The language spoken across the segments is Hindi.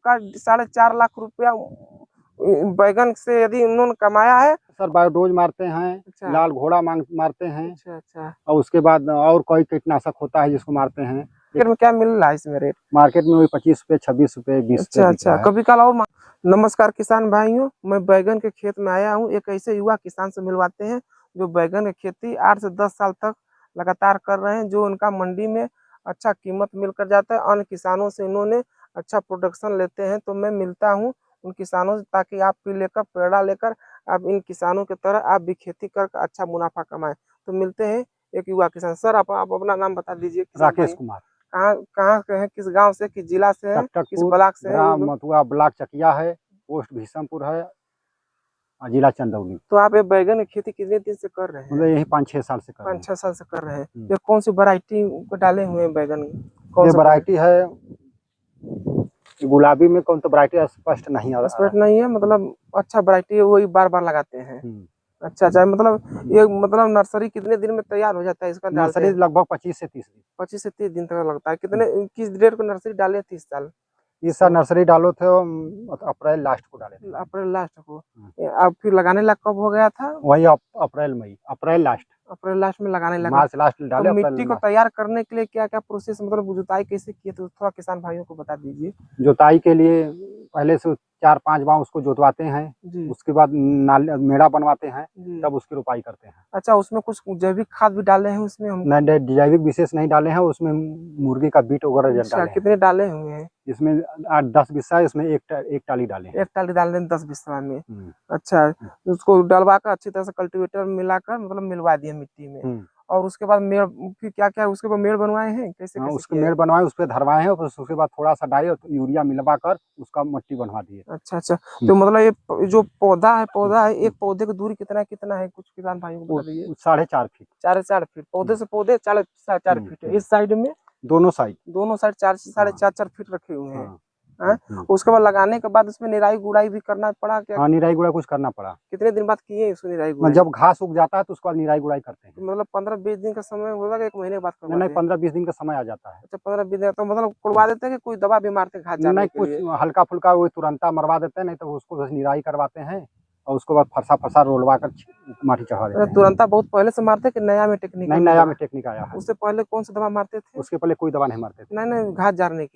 का 4.5 लाख रुपया बैगन से यदि उन्होंने कमाया है। सर बायोडोज मारते हैं। अच्छा। लाल घोड़ा मारते हैं। अच्छा अच्छा। और उसके बाद और कोई कीटनाशक होता है जिसको मारते हैं। मार्केट में क्या मिल रहा है इसमें रेट? मार्केट में वही 25 रुपए, 26 रुपए, 20 रुपए अच्छा बिक रहा अच्छा। है। कभी कल और नमस्कार किसान भाइयों, मैं बैगन के खेत में आया हूँ। एक ऐसे युवा किसान से मिलवाते हैं जो बैगन की खेती 8 से 10 साल तक लगातार कर रहे हैं, जो उनका मंडी में अच्छा कीमत मिलकर जाता है। अन्य किसानों से इन्होंने अच्छा प्रोडक्शन लेते हैं। तो मैं मिलता हूँ उन किसानों से ताकि आप भी लेकर प्रेरणा लेकर आप इन किसानों की तरह आप भी खेती कर अच्छा मुनाफा कमाएं। तो मिलते हैं एक युवा किसान। सर आप अपना नाम बता दीजिए। राकेश कुमार। कहाँ कहाँ के हैं, किस गांव से, किस जिला से हैं, किस ब्लॉक से हैं? ग्राम मथुआ, ब्लॉक चकिया है, पोस्ट भीषमपुर है, जिला चंदौली। तो आप ये बैगन की खेती कितने दिन से कर रहे हैं? मतलब यही 5-6 साल से कर रहे हैं। 5-6 साल से कर रहे हैं। ये कौन सी वैरायटी को डाले हुए हैं बैगन? ये वैरायटी है गुलाबी में। कौन तो वैरायटी स्पष्ट नहीं है। स्पष्ट नहीं है, मतलब अच्छा वैरायटी है, वही बार बार लगाते हैं। अच्छा अच्छा। मतलब ये मतलब नर्सरी कितने दिन में तैयार हो जाता है इसका? नर्सरी लगभग 25 से 30 दिन। 25 से 30 दिन तक लगता है। किस डेट को नर्सरी डाले थे इस साल? इस साल नर्सरी डालो थे अप्रैल लास्ट को डाले थे। अप्रैल लास्ट को। अब फिर लगाने लगा कब हो गया था? वही अप्रैल लास्ट में लगाने लगा। मार्च लास्ट डाले। तो मिट्टी को तैयार करने के लिए क्या क्या प्रोसेस, मतलब जुताई कैसे किए तो थोड़ा किसान भाइयों को बता दीजिए। जुताई के लिए पहले से 4-5 बार उसको जोतवाते हैं। उसके बाद मेड़ा बनवाते हैं, तब उसकी रुपाई करते हैं। अच्छा, उसमें कुछ जैविक खाद भी डाले हैं उसमें? हम नहीं, जैविक विशेष नहीं डाले हैं। उसमें मुर्गी का बीट वगैरह डाले हैं। कितने डाले हुए हैं इसमें? 8-10 बिस्सा। इसमें एक टाली डाले हैं। एक टाली डाल रहे हैं 10 बिस्सा में। अच्छा, उसको डलवा कर अच्छी तरह से कल्टीवेटर मिलाकर मतलब मिलवा दिए मिट्टी में। और उसके बाद मेड़, फिर क्या क्या उसके बाद मेड़ बनवाए हैं? कैसे कैसे उसके मेड़ बनवाए, उस पर धरवाए हैं। उसके बाद थोड़ा सा डाई और यूरिया मिलवा कर उसका मट्टी बनवा दिए। अच्छा अच्छा। तो मतलब ये जो पौधा है एक पौधे की दूरी कितना कितना है? कुछ किसान भाइयों को बता दीजिए। 4.5 फीट। 4.5 फीट पौधे से पौधे 4.5 फीट। इस साइड में दोनों साइड 4 से 4.5 फीट रखे हुए हैं। उसके बाद लगाने के बाद उसमें निराई गुड़ाई भी करना पड़ा क्या? हाँ, निराई गुड़ाई कुछ करना पड़ा। कितने दिन बाद किए इसको निराई गुड़ाई? जब घास उग जाता है तो उसके बाद निराई गुड़ाई करते हैं। तो मतलब 15-20 दिन का समय होगा, 1 महीने बाद? नहीं, 15-20 दिन का समय आ जाता है। अच्छा, 15-20 दिन। तो मतलब कुड़वा देते हैं कि कोई दवा भी मारते हैं घास जाने के लिए? कुछ हल्का फुल्का वो तुरंत मरवा देते हैं, नहीं तो उसको निराई करवाते हैं और उसके बाद फरसा रोलवा कर माटी चढ़ा देते हैं। तुरंत बहुत पहले से मारते कि नया में टेक्निक? नहीं, नया में टेक्निक आया है। उससे पहले कौन सा दवा मारते थे? उसके पहले कोई दवा नहीं मारते थे। नहीं, घास जारने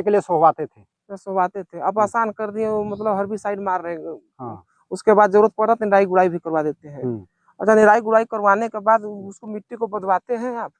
के लिए सोहवाते थे। अब आसान कर दिए, मतलब हर्बिसाइड मार रहे हैं। हाँ। उसके बाद जरूरत पड़ा तो निराई गुड़ाई भी करवा देते हैं। अच्छा, निराई गुड़ाई करवाने के बाद उसको मिट्टी को बदवाते हैं आप?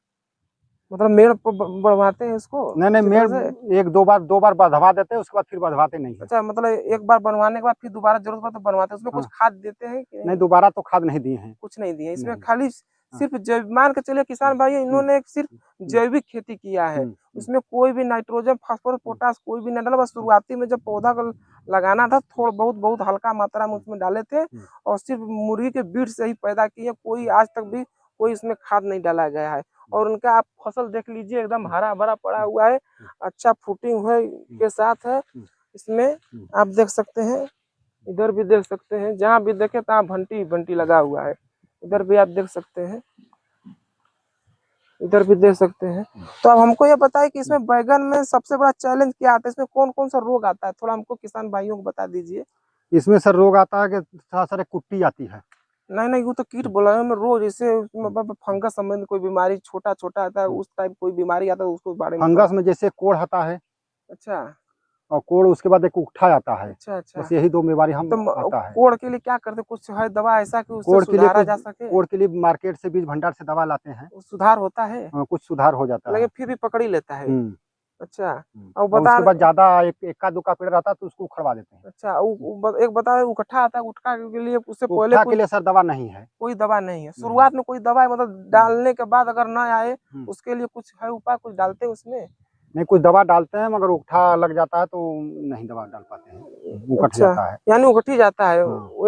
मतलब मेड़ बढ़वाते हैं इसको? नहीं, मेड़ 1-2 बार बधवा देते हैं, उसके बाद फिर बधवाते नहीं। अच्छा, मतलब एक बार बनवाने के बाद फिर दोबारा जरूरत पड़े तो बनवाते हैं। उसमें कुछ खाद देते हैं कि नहीं? दोबारा तो खाद नहीं दिए हैं। कुछ नहीं दिए इसमें, खाली सिर्फ जैविक। मान के चलिए किसान भाई, इन्होंने सिर्फ जैविक खेती किया है। उसमें कोई भी नाइट्रोजन, फास्फोरस, पोटास कोई भी नहीं डाला। बस शुरुआती में जब पौधा को लगाना था थोड़ा बहुत हल्का मात्रा में उसमें डाले थे और सिर्फ मुर्गी के बीट से ही पैदा किए। कोई आज तक भी कोई इसमें खाद नहीं डाला गया है। और उनका आप फसल देख लीजिए, एकदम हरा भरा पड़ा हुआ है, अच्छा फ्रूटिंग है के साथ है। इसमें आप देख सकते हैं, इधर भी देख सकते हैं, जहाँ भी देखे तहाँ भंटी लगा हुआ है। इधर भी आप देख सकते हैं, इधर भी देख सकते हैं। तो अब हमको ये बताइए कि इसमें बैगन में सबसे बड़ा चैलेंज क्या आता है? इसमें कौन कौन सा रोग आता है? थोड़ा हमको किसान भाइयों को बता दीजिए। इसमें सर रोग आता है कि सारे कुट्टी आती है। नहीं, वो तो कीट बोला है मैं। रोग जैसे फंगस संबंधी कोई बीमारी छोटा आता है, उस टाइप कोई बीमारी आता है उसको बारे में? फंगस में जैसे कोढ़ आता है। अच्छा। और कोढ़ उसके बाद एक उकठा आता है। अच्छा। बस यही 2 बीमारी हम तो आता है। कोढ़ के लिए क्या करते? कुछ है दवा ऐसा कि उससे सुधारा जा सके? कोढ़ के लिए मार्केट से बीज भंडार से दवा लाते हैं। सुधार होता है? कुछ सुधार हो जाता है, लेकिन फिर भी पकड़ ही लेता है। अच्छा। और उसके बाद ज्यादा एक्का दुक्का पेड़ रहता है तो उसको उखड़वा देते हैं। अच्छा, एक बताओ, उकट्ठा आता है, उकट्ठा के लिए उससे पहले के लिए सर दवा नहीं है? कोई दवा नहीं है शुरुआत में? कोई दवा है मतलब डालने के बाद अगर ना आए उसके लिए कुछ है उपाय? कुछ डालते हैं उसमें? नहीं, कुछ दवा डालते हैं, मगर उकठा लग जाता है तो नहीं दवा डाल पाते हैं, उकट जाता है। यानी उकट ही जाता है।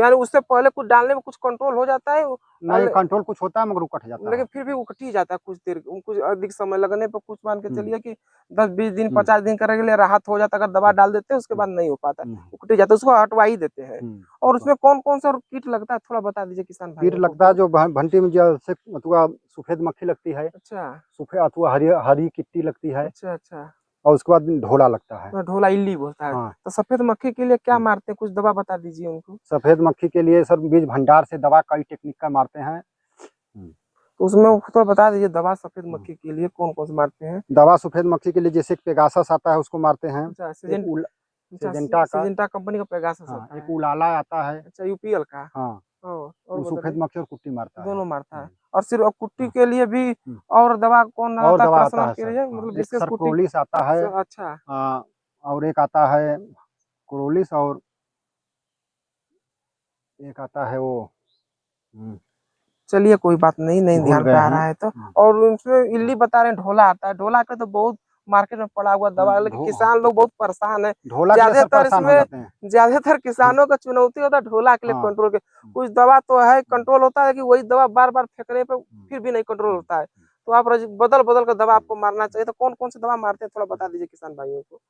यानी उससे पहले कुछ डालने में कुछ कंट्रोल हो जाता है? नहीं, कंट्रोल कुछ होता है मगर उकट जाता है। लेकिन फिर भी उकट ही जाता है कुछ देर, कुछ अधिक समय लगने पर। कुछ मान के चलिए कि 10-20 दिन 50 दिन करने के लिए राहत हो जाता है। अगर दवा डाल देते हैं उसके बाद नहीं हो पाता, उकट ही जाता है, उसको हटवा ही देते हैं। और उसमें कौन कौन सा कीट लगता है थोड़ा बता दीजिए किसान भाई। कीट लगता है जो भंटी में जैसे सफेद मक्खी लगती है। अच्छा। सफेद अथवा हरी किट्टी लगती है। अच्छा। और उसके बाद ढोला लगता है। ढोला इल्ली बोलता है। हाँ। तो सफेद मक्खी के लिए क्या मारते हैं, कुछ दवा बता दीजिए उनको। सफेद मक्खी के लिए सर बीज भंडार से दवा कई टेक्निक का मारते हैं। तो उसमें तो बता दीजिए दवा सफेद मक्खी के लिए कौन कौन से मारते हैं। दवा सफेद मक्खी के लिए जैसे पेगासस आता है उसको मारते हैं। अच्छा, सिजेंटा कंपनी का पेगासस आता एक है। उलाला आता है। अच्छा, यूपीएल का। हाँ, और वो सफेद मक्खी और कुट्टी मारता है। दोनों मारता है। और सिर्फ कुट्टी के लिए भी हम्म। और दवा कौन और आता है दवा आता पर्सनल है के सर। लिए, हाँ, मतलब एक विशेष कुट्टी। सरक्रोलिस आता है। अच्छा। और एक आता है क्रोलिस, और एक आता है वो चलिए कोई बात नहीं, नहीं भूल ध्यान पे गए आ हैं। रहा है तो। और उसमें इल्ली बता रहे हैं, ढोला आता है। ढोला का तो बहुत मार्केट में पड़ा हुआ दवा है, लेकिन किसान लोग बहुत परेशान है। ढोला के लिए सर परेशान हो जाते हैं। ज्यादातर किसानों का चुनौती होता है ढोला के लिए कंट्रोल के। कुछ दवा तो है कंट्रोल होता है कि वही दवा बार बार फेंकने पे फिर भी नहीं कंट्रोल होता है। तो आप बदल बदल कर दवा आपको मारना चाहिए। तो कौन कौन सी दवा मारते हैं, थोड़ा बता दीजिए किसान भाइयों को।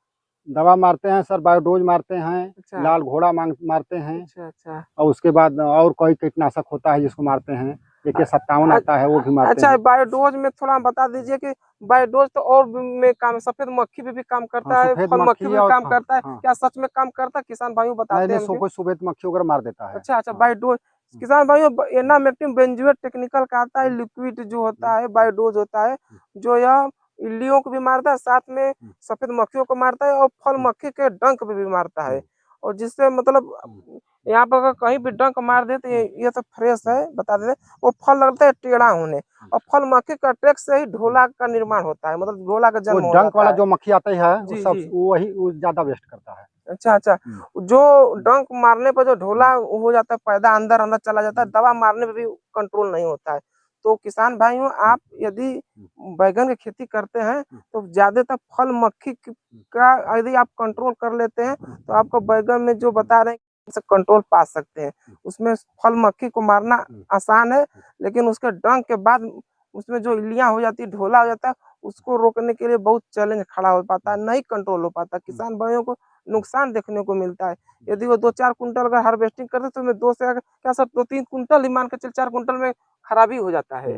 दवा मारते हैं सर, बायोडोज मारते हैं। अच्छा। लाल घोड़ा मारते हैं। अच्छा। और उसके बाद और कोई कीटनाशक होता है जिसको मारते हैं। एक 57 आता है, वो भी मारते अच्छा, हैं। बायोडोज में थोड़ा बता दीजिए कि बायोडोज तो और में काम, सफेद मक्खी पे भी काम करता है, सफेद फल मक्खी पे मक्खी भी और काम करता है, क्या सच में काम करता है? किसान भाइयों बताते हैं कोई सफेद मक्खी वगैरह मार देता है। अच्छा, बायोडोज। किसान भाइयों, एनामेक्टिन बेंजोएट टेक्निकल का आता है लिक्विड जो होता है, बायोडोज होता है, जो यह इल्लियों को भी मारता है, साथ में सफेद मक्खियों को मारता है, और फल मक्खी के डंक पे भी मारता है। और जिससे मतलब यहाँ पर अगर कहीं भी डंक मार दे तो ये तो फ्रेश है, बता दे वो फल लगता है टेढ़ा होने। और फल मक्खी का अटैक से ही ढोला का निर्माण होता है, मतलब ढोला का जन्म हो जाता है। डंक वाला जो मक्खी आता है वो जी, सब जी। वो ज्यादा वेस्ट करता है। अच्छा। जो डंक मारने पर जो ढोला हो जाता है पैदा, अंदर अंदर चला जाता है, दवा मारने पे भी कंट्रोल नहीं होता है। तो किसान भाइयों, आप यदि बैगन की खेती करते हैं तो ज्यादातर फल मक्खी का यदि आप कंट्रोल कर लेते हैं तो आपको बैगन में जो बता रहे हैं से कंट्रोल पा सकते हैं। उसमें फल मक्खी को मारना आसान है, लेकिन उसके डंक के बाद उसमें जो इल्लियां हो जाती है, ढोला हो जाता है, उसको रोकने के लिए बहुत चैलेंज खड़ा हो पाता है, नहीं कंट्रोल हो पाता। किसान भाइयों को नुकसान देखने को मिलता है। यदि वो 2-4 कुंटल अगर हार्वेस्टिंग करते तो में 2 से क्या सर 2-3 कुंटल ही मान के चल, 4 कुंटल में खराबी हो जाता है।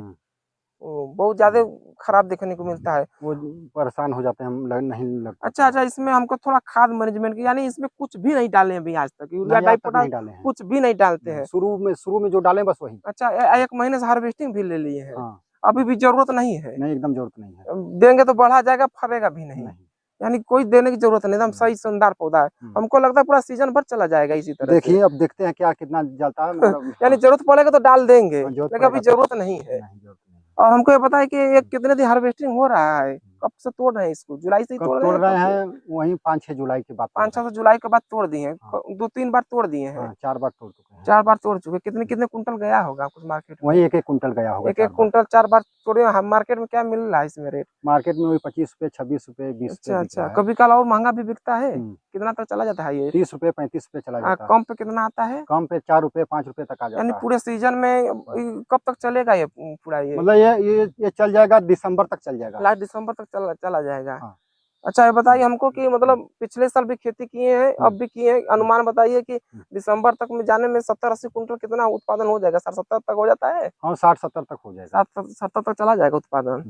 बहुत ज्यादा खराब देखने को मिलता है। वो परेशान हो जाते हैं, हम नहीं लगता। अच्छा, इसमें हमको थोड़ा खाद मैनेजमेंट की, यानी इसमें कुछ भी नहीं डाले अभी आज तक, यूरिया डाई पोटाश कुछ भी नहीं डालते हैं। शुरू में जो डाले बस वही। अच्छा, 1 महीने से हार्वेस्टिंग भी ले लिए हैं। हाँ। अभी भी जरूरत नहीं है? नहीं, एकदम जरूरत नहीं है। देंगे तो बढ़ा जाएगा, फरेगा भी नहीं। यानी कोई देने की जरूरत नहीं, एकदम सही शानदार पौधा है। हमको लगता है पूरा सीजन भर चला जाएगा इसी तरह। देखिए अब देखते हैं क्या कितना जलता है। यानी जरूरत पड़ेगा तो डाल देंगे, लेकिन अभी जरूरत नहीं है। और हमको ये पता है कि ये कितने दिन हार्वेस्टिंग हो रहा है, कब से तोड़ रहे हैं इसको? जुलाई से ही तोड़ रहे हैं। वही 5-6 जुलाई के बाद, 5-6 जुलाई के बाद तोड़ दिए हैं। 2-3 बार तोड़ दिए हैं। 4 बार तोड़ चुके हैं। 4 बार तोड़ चुके। कितने कुंटल गया होगा कुछ मार्केट में? वही 1-1 कुंटल गया होगा। 1-1 कुंटल 4 बार तोड़े। हम मार्केट में क्या मिल रहा है इसमें रेट? मार्केट में वही 25 रुपए, 26 रुपए, 20 रुपए। अच्छा, कभी कल और महंगा भी बिकता है। कितना तक चला जाता है ये? 30 रुपए, 35 रुपए चला जाता है। कम पे कितना आता है? कम पे 4 रुपए, 5 रुपए तक आ जाता है। यानी पूरे सीजन में कब तक चलेगा ये पूरा? ये मतलब ये चल जाएगा, दिसंबर तक चल जाएगा। लास्ट दिसंबर तक चला जाएगा। अच्छा, ये बताइए हमको कि मतलब पिछले साल भी खेती किए हैं, अब भी किए हैं, अनुमान बताइए कि दिसंबर तक में जाने में 70-80 कुंटल कितना उत्पादन हो जाएगा? 60-70 तक हो जाता है? हाँ, 60-70 तक हो जाएगा। 60-70 तक चला जाएगा उत्पादन।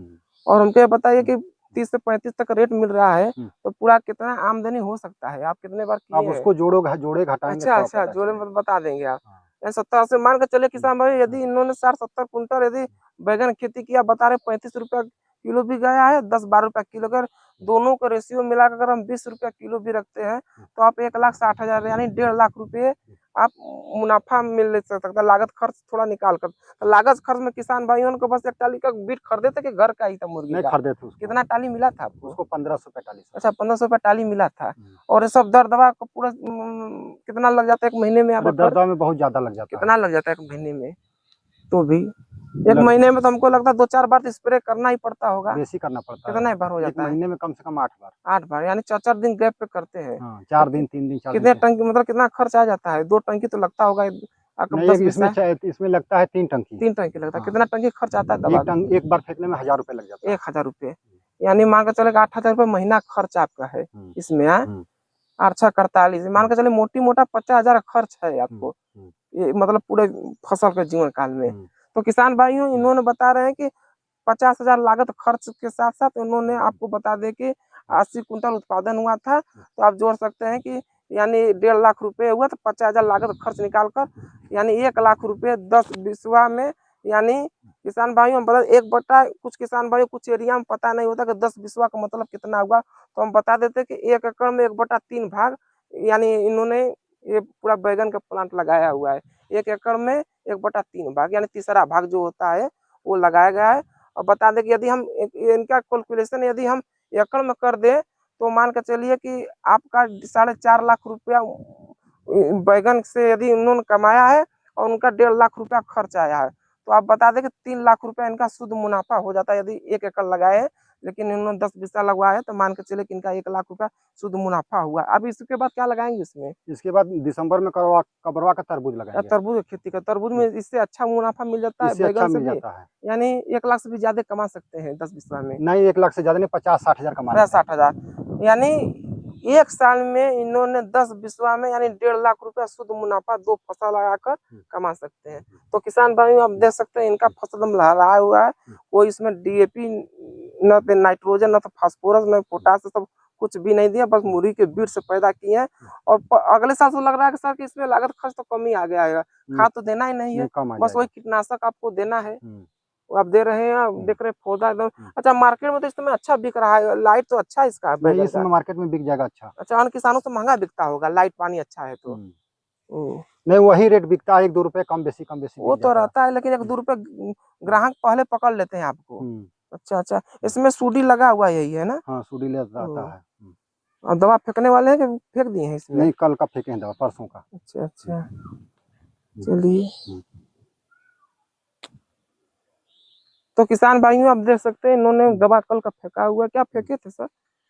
और हमको ये बताइए कि 30 से 35 तक रेट मिल रहा है, तो पूरा कितना आमदनी हो सकता है? आप कितने बार किए हैं? उसको जोड़े घटाएंगे। अच्छा, जोड़े में बता देंगे आप। 70-80 मान के चले किसान भाई, यदि इन्होंने 60-70 कुंटल यदि बैगन खेती किया, बता रहे 35 रुपया किलो भी गया है, 10-12 रुपया किलो। अगर दोनों का रेशियो मिलाकर अगर हम 20 रुपया किलो भी रखते हैं तो आप 1,60,000 यानी 1.5 लाख रुपये आप मुनाफा मिल सकता है, लागत खर्च थोड़ा निकाल कर। तो लागत खर्च में किसान भाइयों को बस 1 टाली का बीट खरीदे थे कि घर का ही था मुर्गी का? खरीदे थे। कितना टाली मिला था आपको? उसको 1500 रुपए टाली। अच्छा, 1500 रुपया टाली मिला था। और ये सब दर दवा का पूरा कितना लग जाता है 1 महीने में? दर दवा में बहुत ज्यादा लग जाता है। कितना लग जाता है 1 महीने में? तो भी 1 महीने में तो हमको लगता है 2-4 बार तो स्प्रे करना ही पड़ता होगा। बेसी करना पड़ता है। कितना बार हो जाता है? 1 महीने में कम से कम 8 बार। 8 बार, यानी 4-4 दिन गैप पे करते हैं। 4 दिन, 3 दिन, 4 दिन। कितने टंकी, मतलब कितना खर्च आ जाता है? 2 टंकी तो लगता होगा आपका? इसमें लगता है 3 टंकी। 3 टंकी लगता है। कितना टंकी खर्च आता है दवा? एक बार फेंकने में 1000 रुपए लग जाता है। 1000 रुपए, यानी मान के चलेगा 8,000 रुपए महीना खर्च आपका है इसमें। 8-6-48 मान के चले मोटी मोटा 50,000 खर्च है आपको, ये मतलब पूरे फसल के जीवन काल में। तो किसान भाइयों, इन्होंने बता रहे हैं कि 50,000 लागत खर्च के साथ साथ उन्होंने आपको बता दे कि 80 कुंटल उत्पादन हुआ था, तो आप जोड़ सकते हैं कि यानी 1.5 लाख रुपए हुआ, तो 50,000 लागत खर्च निकाल कर यानी 1 लाख रुपए 10 बिस्वा में, यानी किसान भाइयों हम बता, 1/, कुछ किसान भाइयों कुछ एरिया में पता नहीं होता कि 10 बिस्वा का मतलब कितना हुआ, तो हम बता देते कि 1 एकड़ में 1/3 भाग यानी इन्होंने ये पूरा बैगन का प्लांट लगाया हुआ है। 1 एकड़ में 1/3 भाग यानी तीसरा भाग जो होता है वो लगाया गया है। और बता दें कि यदि हम इनका कैलकुलेशन यदि हम एकड़ में कर दें, तो मान के चलिए कि आपका 4.5 लाख रुपया बैगन से यदि उन्होंने कमाया है और उनका 1.5 लाख रुपया खर्च आया है, तो आप बता दें कि 3 लाख रुपया इनका शुद्ध मुनाफा हो जाता है यदि 1 एकड़ लगाए हैं, लेकिन इन्होंने 10 बिस्सा लगवाया है, तो मान के चले कि इनका 1 लाख रुपया शुद्ध मुनाफा हुआ। अब इसके बाद क्या लगाएंगे इसमें? इसके बाद दिसंबर में कबरवा का तरबूज लगाएंगे। तरबूज की खेती का, तरबूज में इससे अच्छा मुनाफा मिल जाता है, इससे बैगन अच्छा से मिल भी जाता है। यानी 1 लाख से भी ज्यादा कमा सकते हैं 10 बिस्सा में। नहीं, 1 लाख से ज्यादा नहीं, 50-60 हजार कमा लेते हैं। 60,000 यानी 1 साल में इन्होंने 10 बिस्वा में यानी 1.5 लाख रुपया शुद्ध मुनाफा 2 फसल लगाकर कमा सकते हैं। तो किसान भाइयों आप देख सकते हैं इनका फसल एकदम लहराया हुआ है, कोई इसमें DAP न तो नाइट्रोजन न तो फास्फोरस न पोटास, सब कुछ भी नहीं दिया, बस मुर्गी के बीज से पैदा किए हैं। और अगले साल तो लग रहा है कि सर कि इसमें लागत खर्च तो कम ही आ गया है, खाद तो देना ही नहीं है, बस वही कीटनाशक आपको देना है, आप दे रहे हैं, आप देख रहे हैं पौधा एकदम अच्छा। मार्केट में तो इस समय अच्छा बिक रहा है, लाइट तो अच्छा इसका है नहीं, इस समय मार्केट में बिक जाएगा अच्छा। अच्छा, अन्य किसानों से महंगा बिकता होगा, लाइट पानी अच्छा है तो। नहीं, वही रेट बिकता है, 1-2 रुपए कम बेसी वो तो रहता है, लेकिन 1-2 रुपए ग्राहक पहले पकड़ लेते हैं आपको। अच्छा अच्छा, इसमें सूडी लगा हुआ यही है ना? हाँ, सूडी आता है। और दवा फेंकने वाले हैं कि फेंक दिए हैं इसमें? नहीं, कल का फेंके हैं दवा, परसों का। अच्छा अच्छा, चलिए। तो किसान भाइयों आप देख सकते हैं इन्होंने दवा कल का फेंका हुआ, क्या फेंके थे सर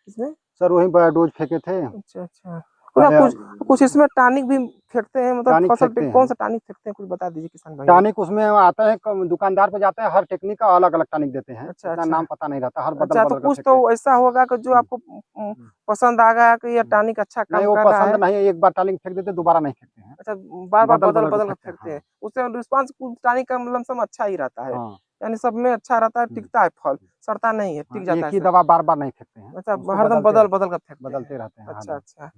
इसमें? सर वही बायोडोज फेंके थे। अच्छा अच्छा, कुछ इसमें टॉनिक भी फेंकते हैं, मतलब फसल पे कौन सा टॉनिक फेंकते हैं कुछ बता दीजिए किसान भाई। टॉनिक उसमें आता है, दुकानदार पे जाता है, हर टेक्निक का अलग अलग टॉनिक देते हैं। अच्छा, इतना नाम पता नहीं रहता, हर बदल अच्छा, तो बदल कुछ तो ऐसा होगा कि जो आपको पसंद आ गया कि ये टॉनिक अच्छा काम नहीं, वो कर रहा है। पसंद नहीं है, एक बार टॉनिक फेंक देते दोबारा नहीं फेंकते हैं। अच्छा, बार बार बदल बदल कर फेंकते हैं, उससे रिस्पांस टॉनिक का लमसम अच्छा ही रहता है, यानी सब में अच्छा रहता है, टिकता है, फल सड़ता नहीं है, टिक जाता है। एक ही दवा बार बार नहीं फेंकते हैं। अच्छा, हरदम बदल बदल कर फेंकते बदलते रहते हैं। अच्छा अच्छा,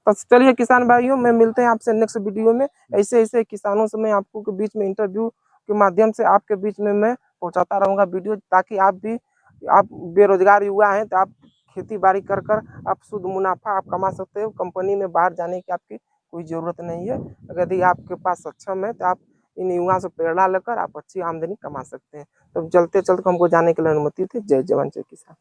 बस चलिए किसान भाइयों, मैं मिलते हैं आपसे नेक्स्ट वीडियो में। ऐसे ऐसे किसानों से मैं आपको के बीच में इंटरव्यू के माध्यम से आपके बीच में मैं पहुंचाता रहूंगा वीडियो, ताकि आप बेरोजगार युवा हैं तो आप खेती बाड़ी कर कर आप शुद्ध मुनाफा आप कमा सकते हो। कंपनी में बाहर जाने की आपकी कोई ज़रूरत नहीं है। अगर यदि आपके पास सक्षम है तो आप इन युवाओं से प्रेरणा लेकर आप अच्छी आमदनी कमा सकते हैं। तो चलते चलते हमको जाने के लिए अनुमति थी। जय जवान जय किसान।